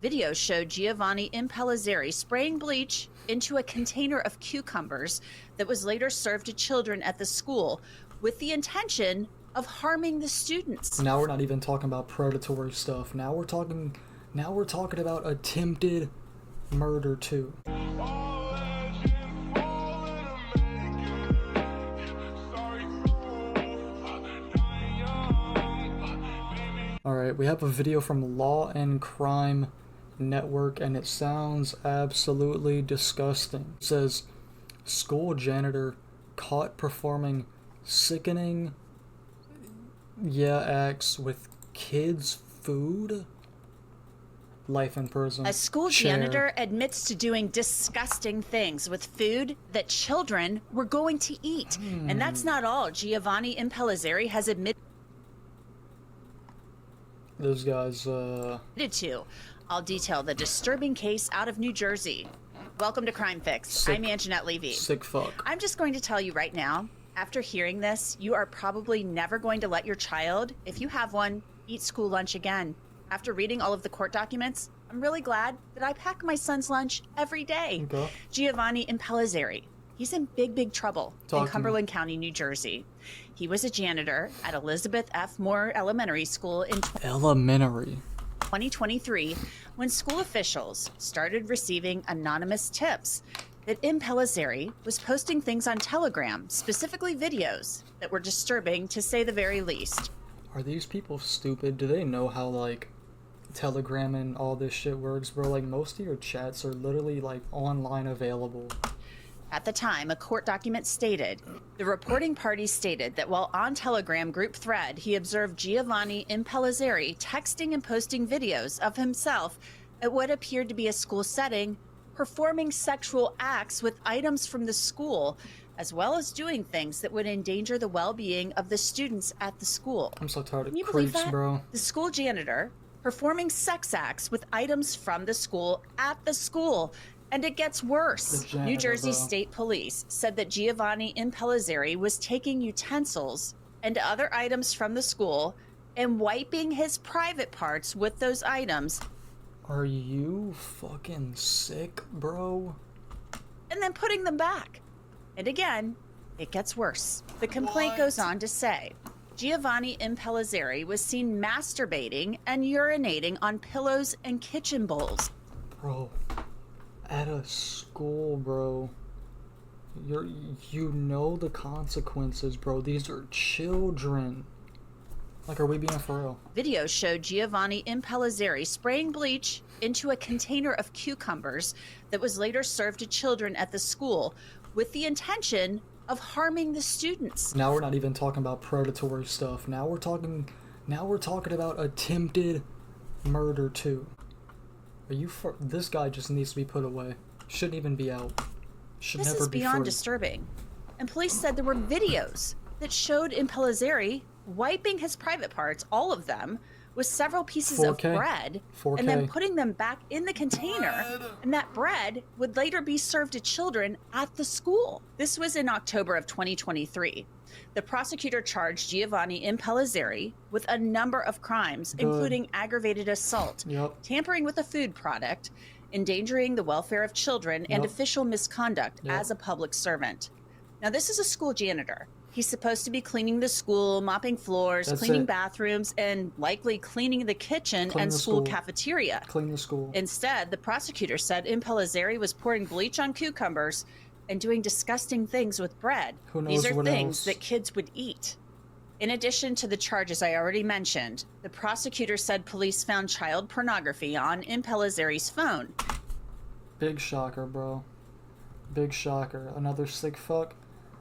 Video showed Giovanni Impellizzeri spraying bleach into a container of cucumbers that was later served to children at the school with the intention of harming the students. Now we're not even talking about predatory stuff. Now we're talking about attempted murder too. Alright, we have a video from Law and Crime Network, and it sounds absolutely disgusting. It says, school janitor caught performing sickening acts with kids' food. Life in prison. A school janitor admits to doing disgusting things with food that children were going to eat. And that's not all. Giovanni Impellizzeri has admitted Those guys, to. I'll detail the disturbing case out of New Jersey. Welcome to Crime Fix. I'm Anjanette Levy. Sick fuck. I'm just going to tell you right now, after hearing this, you are probably never going to let your child, if you have one, eat school lunch again. After reading all of the court documents, I'm really glad that I pack my son's lunch every day. Okay. Giovanni Impellizzeri. He's in big trouble in Cumberland County, New Jersey. He was a janitor at Elizabeth F. Moore Elementary School in 2023 when school officials started receiving anonymous tips that Impellizzeri was posting things on Telegram, specifically videos that were disturbing to say the very least. Are these people stupid? Do they know how, like, Telegram and all this shit works, bro? Like, most of your chats are literally, like, online available. At the time, a court document stated, the reporting party stated that while on Telegram group thread, he observed Giovanni Impellizzeri texting and posting videos of himself at what appeared to be a school setting, performing sexual acts with items from the school, as well as doing things that would endanger the well-being of the students at the school. I'm so tired of Can you believe creeps, that? bro. The school janitor performing sex acts with items from the school at the school. And it gets worse. Janitor, New Jersey bro. State Police said that Giovanni Impellizzeri was taking utensils and other items from the school and wiping his private parts with those items. Are you fucking sick, bro? And then putting them back. And again, it gets worse. The complaint goes on to say, Giovanni Impellizzeri was seen masturbating and urinating on pillows and kitchen bowls. Bro. At a school, bro. You know the consequences, bro. These are children. Like, are we being for real? Videos showed Giovanni Impellizzeri spraying bleach into a container of cucumbers that was later served to children at the school with the intention of harming the students. Now we're not even talking about predatory stuff. Now we're talking about attempted murder too. Are you this guy just needs to be put away. Shouldn't even be out. Should This never is be beyond free. disturbing. And police said there were videos that showed Impellizzeri wiping his private parts, all of them, with several pieces 4K. of bread 4K. and then putting them back in the container. And that bread would later be served to children at the school. This was in October of 2023. The prosecutor charged Giovanni Impellizzeri with a number of crimes, including aggravated assault, tampering with a food product, endangering the welfare of children, and official misconduct as a public servant. Now, this is a school janitor. He's supposed to be cleaning the school, mopping floors, cleaning bathrooms, and likely cleaning the kitchen and school cafeteria. Clean the school. Instead, the prosecutor said Impellizzeri was pouring bleach on cucumbers and doing disgusting things with bread. Who knows These are what things else? that kids would eat. In addition to the charges I already mentioned, the prosecutor said police found child pornography on Impellizzeri's phone. Big shocker, bro. Big shocker. Another sick fuck.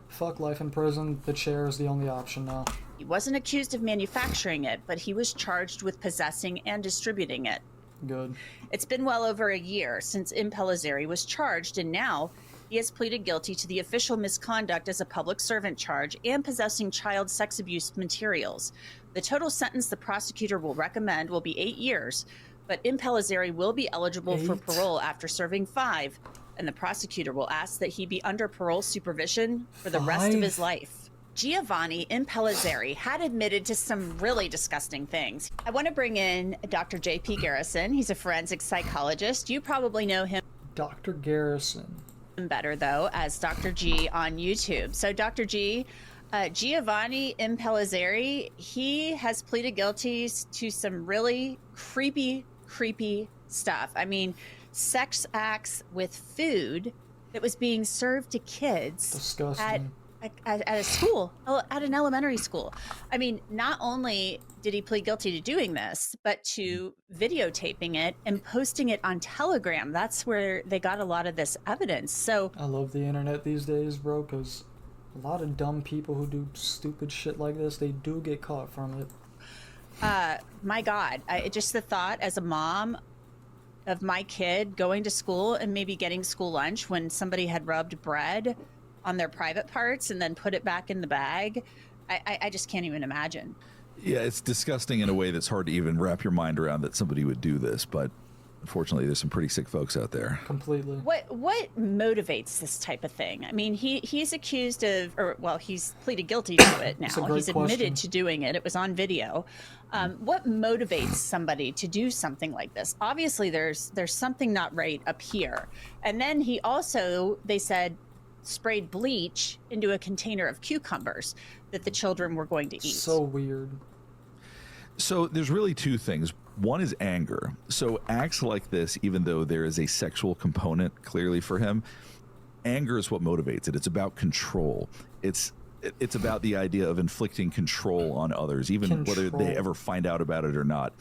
Fuck life in prison. The chair is the only option now. He wasn't accused of manufacturing it, but he was charged with possessing and distributing it. Good. It's been well over a year since Impellizzeri was charged, and now he has pleaded guilty to the official misconduct as a public servant charge and possessing child sex abuse materials. The total sentence the prosecutor will recommend will be 8 years, but Impellizzeri will be eligible for parole after serving 5, and the prosecutor will ask that he be under parole supervision for the rest of his life. Giovanni Impellizzeri had admitted to some really disgusting things. I want to bring in Dr. J.P. Garrison. He's a forensic psychologist. You probably know him Dr. Garrison. better, though, as Dr. G on YouTube. So, Dr. G, Giovanni Impellizzeri, he has pleaded guilty to some really creepy stuff. I mean, sex acts with food that was being served to kids Disgusting. at a school, at an elementary school. I mean, not only did he plead guilty to doing this, but to videotaping it and posting it on Telegram. That's where they got a lot of this evidence. So I love the internet these days, bro, because a lot of dumb people who do stupid shit like this, they do get caught from it. my God, just the thought as a mom of my kid going to school and maybe getting school lunch when somebody had rubbed bread on their private parts and then put it back in the bag. I just can't even imagine. Yeah, it's disgusting in a way that's hard to even wrap your mind around that somebody would do this, but unfortunately there's some pretty sick folks out there. Completely. What motivates this type of thing? I mean, he's accused of, or well, he's pleaded guilty to it now. He's admitted question. to doing it. It was on video. What motivates somebody to do something like this? Obviously, there's something not right up here. And then he also, they said, sprayed bleach into a container of cucumbers that the children were going to eat. So weird. So there's really two things. One is anger. So acts like this, even though there is a sexual component clearly for him, anger is what motivates it. It's about control. It's about the idea of inflicting control on others, even whether they ever find out about it or not.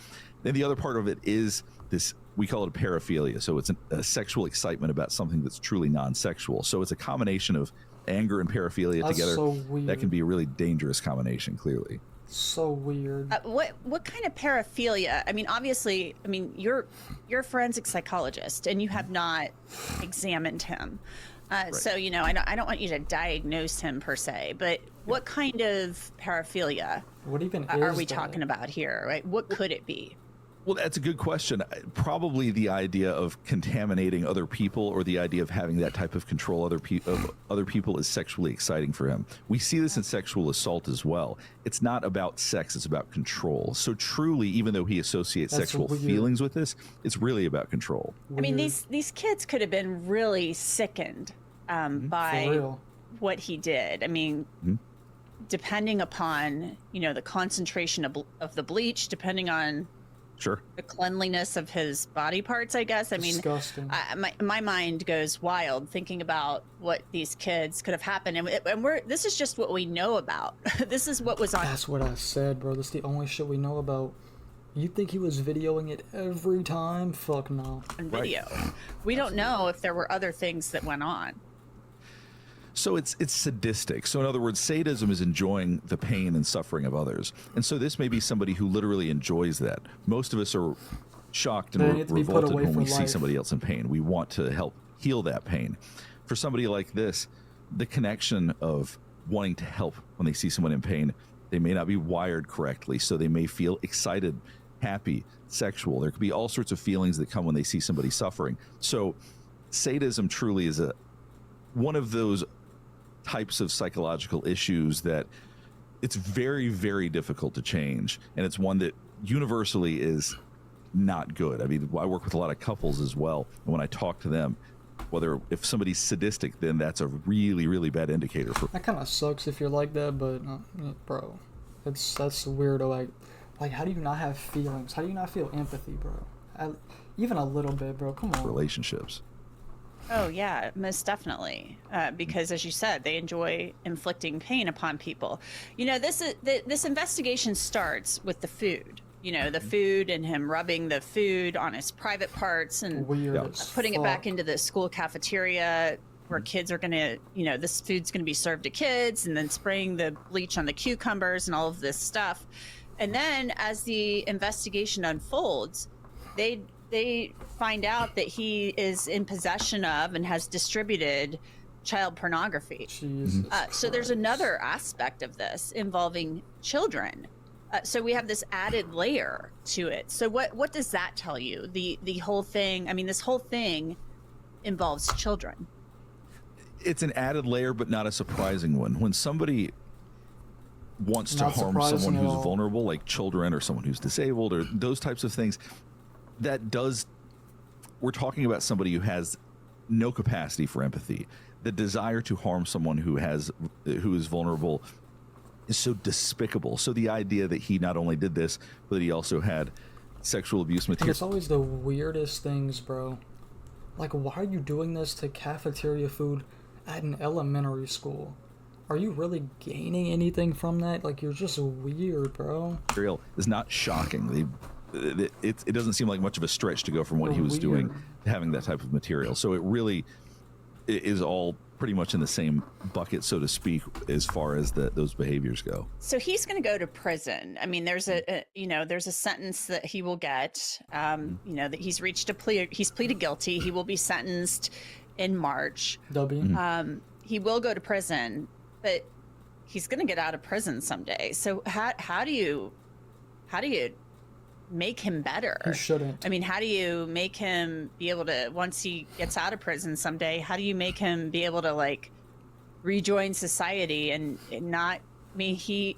Then the other part of it is this, we call it paraphilia. So it's a sexual excitement about something that's truly non-sexual. So it's a combination of anger and paraphilia That's together. so weird. That can be a really dangerous combination, clearly. So weird. What kind of paraphilia? I mean, obviously, I mean, you're a forensic psychologist and you have not examined him. So, you know, I don't want you to diagnose him per se, but what kind of paraphilia What even are is we that? talking about here, right? What could it be? Well, that's a good question. Probably the idea of contaminating other people, or the idea of having that type of control of other people is sexually exciting for him. We see this in sexual assault as well. It's not about sex, it's about control. So truly, even though he associates That's sexual weird. feelings with this, it's really about control. I mean, Weird. these kids could have been really sickened For by real. what he did. I mean, depending upon, you know, the concentration of the bleach, depending on Sure. the cleanliness of his body parts, I guess. I mean, Disgusting. my mind goes wild thinking about what these kids could have happened, and this is just what we know about. This is what was on That's what I said, bro. That's the only shit we know about. You think he was videoing it every time? Fuck no. video. We don't know if there were other things that went on. So it's sadistic. So in other words, sadism is enjoying the pain and suffering of others. And so this may be somebody who literally enjoys that. Most of us are shocked They and need to be put revolted away when for we see life. somebody else in pain. We want to help heal that pain. For somebody like this, the connection of wanting to help when they see someone in pain, they may not be wired correctly. So they may feel excited, happy, sexual. There could be all sorts of feelings that come when they see somebody suffering. So sadism truly is one of those types of psychological issues that it's very, very difficult to change. And it's one that universally is not good. I mean, I work with a lot of couples as well. And when I talk to them, if somebody's sadistic, then that's a really, really bad indicator for. That kind of sucks if you're like that, but bro, that's weirdo. Like, how do you not have feelings? How do you not feel empathy, bro? Even a little bit, bro. Come on. Relationships. Oh yeah, most definitely. Because as you said, they enjoy inflicting pain upon people. You know, this investigation starts with the food. You know, the food and him rubbing the food on his private parts and Weird. putting it back into the school cafeteria where kids are gonna, you know, this food's gonna be served to kids, and then spraying the bleach on the cucumbers and all of this stuff. And then as the investigation unfolds, they find out that he is in possession of and has distributed child pornography. Jesus. So there's another aspect of this involving children. So we have this added layer to it. So what does that tell you? The whole thing, I mean, this whole thing involves children. It's an added layer, but not a surprising one. When somebody wants to Not harm surprising someone at who's all. vulnerable, like children or someone who's disabled or those types of things, we're talking about somebody who has no capacity for empathy. The desire to harm someone who is vulnerable is so despicable. So the idea that he not only did this, but he also had sexual abuse And material. it's always the weirdest things, bro. Like, why are you doing this to cafeteria food at an elementary school? Are you really gaining anything from that? Like, you're just weird, bro. Material is not shocking. It doesn't seem like much of a stretch to go from what he was doing to having that type of material. So it really is all pretty much in the same bucket, so to speak, as far as those behaviors go. So he's going to go to prison. I mean, there's there's a sentence that he will get. That he's reached a plea. He's pleaded guilty. He will be sentenced in March. W. He will go to prison, but he's going to get out of prison someday. So how do you make him better? You shouldn't. I mean, how do you make him be able to, once he gets out of prison someday, how do you make him be able to like rejoin society and not, I mean,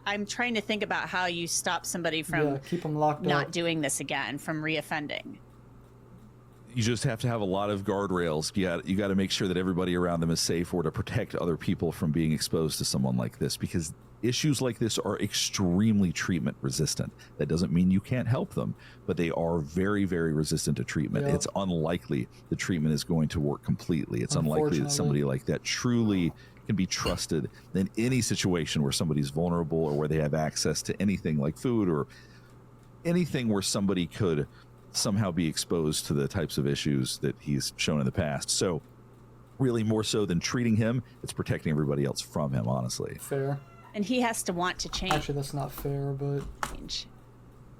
I'm trying to think about how you stop somebody from keep him locked not up. doing this again, from reoffending. You just have to have a lot of guardrails. You got to make sure that everybody around them is safe, or to protect other people from being exposed to someone like this, because issues like this are extremely treatment resistant. That doesn't mean you can't help them, but they are very, very resistant to treatment. Yep. It's unlikely the treatment is going to work completely. It's unlikely that somebody like that truly can be trusted in any situation where somebody's vulnerable or where they have access to anything like food or anything where somebody could somehow be exposed to the types of issues that he's shown in the past. So really, more so than treating him, it's protecting everybody else from him, honestly. Fair. And he has to want to change. Actually, that's not fair, but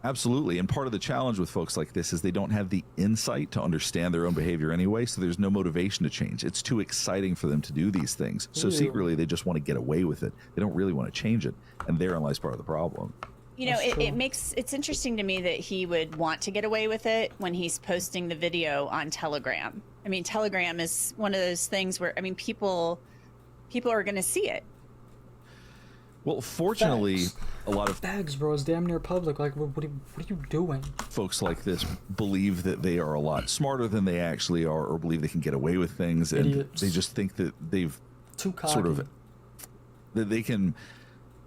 Absolutely. And part of the challenge with folks like this is they don't have the insight to understand their own behavior anyway, so there's no motivation to change. It's too exciting for them to do these things. So secretly, they just want to get away with it. They don't really want to change it. And therein lies part of the problem. You know, it's interesting to me that he would want to get away with it when he's posting the video on Telegram. I mean, Telegram is one of those things where, I mean, people are going to see it. Well, fortunately, a lot of bags, bro, is damn near public. Like, what are you doing? folks like this believe that they are a lot smarter than they actually are, or believe they can get away with things. Idiots. And they just think that they've Too cocky. sort of, that they can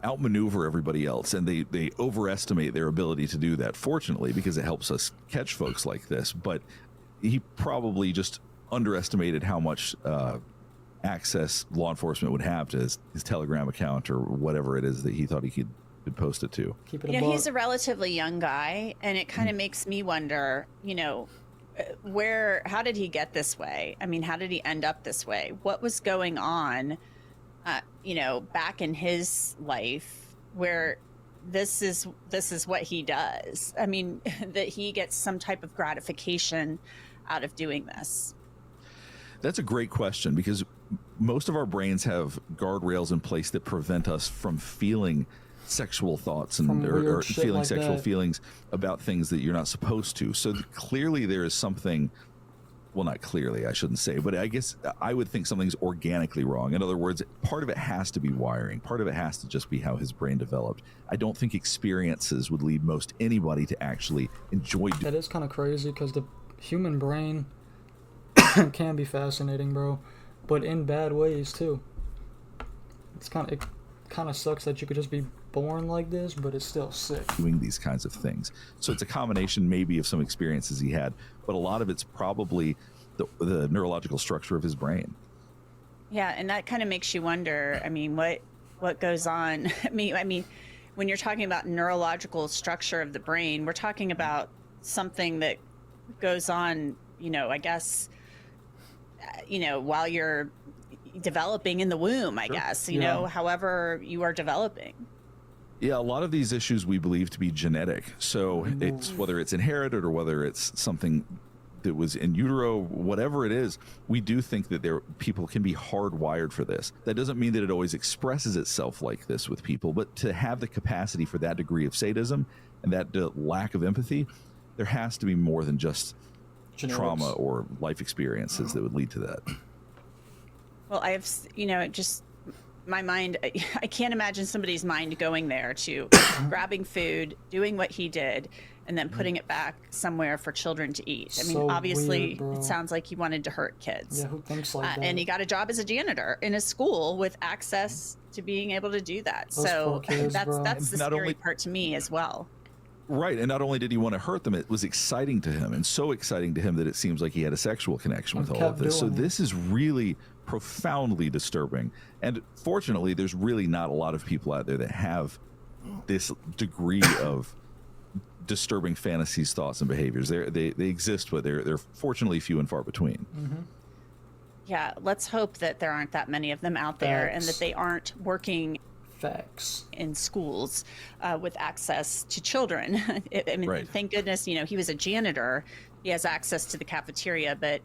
outmaneuver everybody else, and they overestimate their ability to do that, fortunately, because it helps us catch folks like this. But he probably just underestimated how much access law enforcement would have to his Telegram account or whatever it is that he thought he could post it to. Keep it You know, above. he's a relatively young guy, and it kind of makes me wonder, you know, how did he get this way? I mean, how did he end up this way? What was going on, you know, back in his life where this is what he does? I mean, that he gets some type of gratification out of doing this. That's a great question, because most of our brains have guardrails in place that prevent us from feeling sexual thoughts and or shit feeling like sexual that. feelings about things that you're not supposed to. So clearly there is something, well, not clearly, I shouldn't say, but I guess I would think something's organically wrong. In other words, part of it has to be wiring. Part of it has to just be how his brain developed. I don't think experiences would lead most anybody to actually enjoy That is kind of crazy, because the human brain can be fascinating, bro, but in bad ways too. It kind of sucks that you could just be born like this, but it's still sick. doing these kinds of things. So it's a combination maybe of some experiences he had, but a lot of it's probably the neurological structure of his brain. Yeah, and that kind of makes you wonder, I mean, what goes on? I mean, when you're talking about neurological structure of the brain, we're talking about something that goes on, you know, I guess, you know, while you're developing in the womb, I guess, you know, however you are developing. Yeah, a lot of these issues we believe to be genetic. So it's whether it's inherited or whether it's something that was in utero, whatever it is, we do think that people can be hardwired for this. That doesn't mean that it always expresses itself like this with people, but to have the capacity for that degree of sadism and that lack of empathy, there has to be more than just trauma or life experiences that would lead to that. Well, you know, just My mind, I can't imagine somebody's mind going there to grabbing food, doing what he did, and then putting it back somewhere for children to eat. I mean, So obviously, weird, bro. it sounds like he wanted to hurt kids. Yeah, who thinks like that? And he got a job as a janitor in a school with access to being able to do that. Those poor kids, bro. that's the Not scary only- part to me as well. Right. And not only did he want to hurt them, it was exciting to him, and so exciting to him that it seems like he had a sexual connection with And all of kept this. So doing it. this is really profoundly disturbing. And fortunately, there's really not a lot of people out there that have this degree of disturbing fantasies, thoughts, and behaviors. They exist, but they're fortunately few and far between. Yeah, let's hope that there aren't that many of them out there and that Facts. they aren't working Facts. in schools with access to children. I mean, Right. thank goodness, you know, he was a janitor. He has access to the cafeteria, but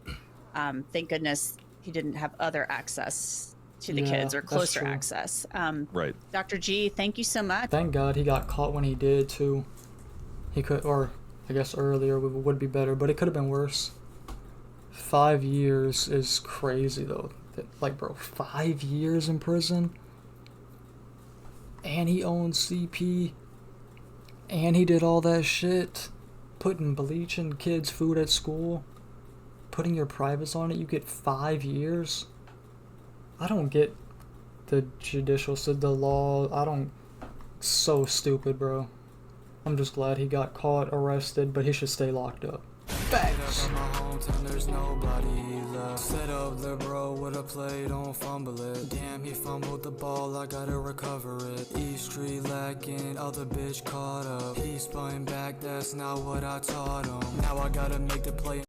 thank goodness he didn't have other access to the Yeah, kids or that's closer true. access. Right. Dr. G, thank you so much. Thank God he got caught when he did too. He could, or I guess earlier would be better, but it could have been worse. 5 years is crazy though. Like, bro, 5 years in prison, and he owned CP, and he did all that shit, putting bleach in kids' food at school, putting your privates on it. You get 5 years. I don't get the the law. I don't. So stupid, bro. I'm just glad he got caught, arrested, but he should stay locked up. Facts. My hometown, there's nobody left. Set up the bro with a play, don't fumble it. Damn, he fumbled the ball, I gotta recover it. East Street lacking, other bitch caught up. He spun back, that's not what I taught him. Now I gotta make the play.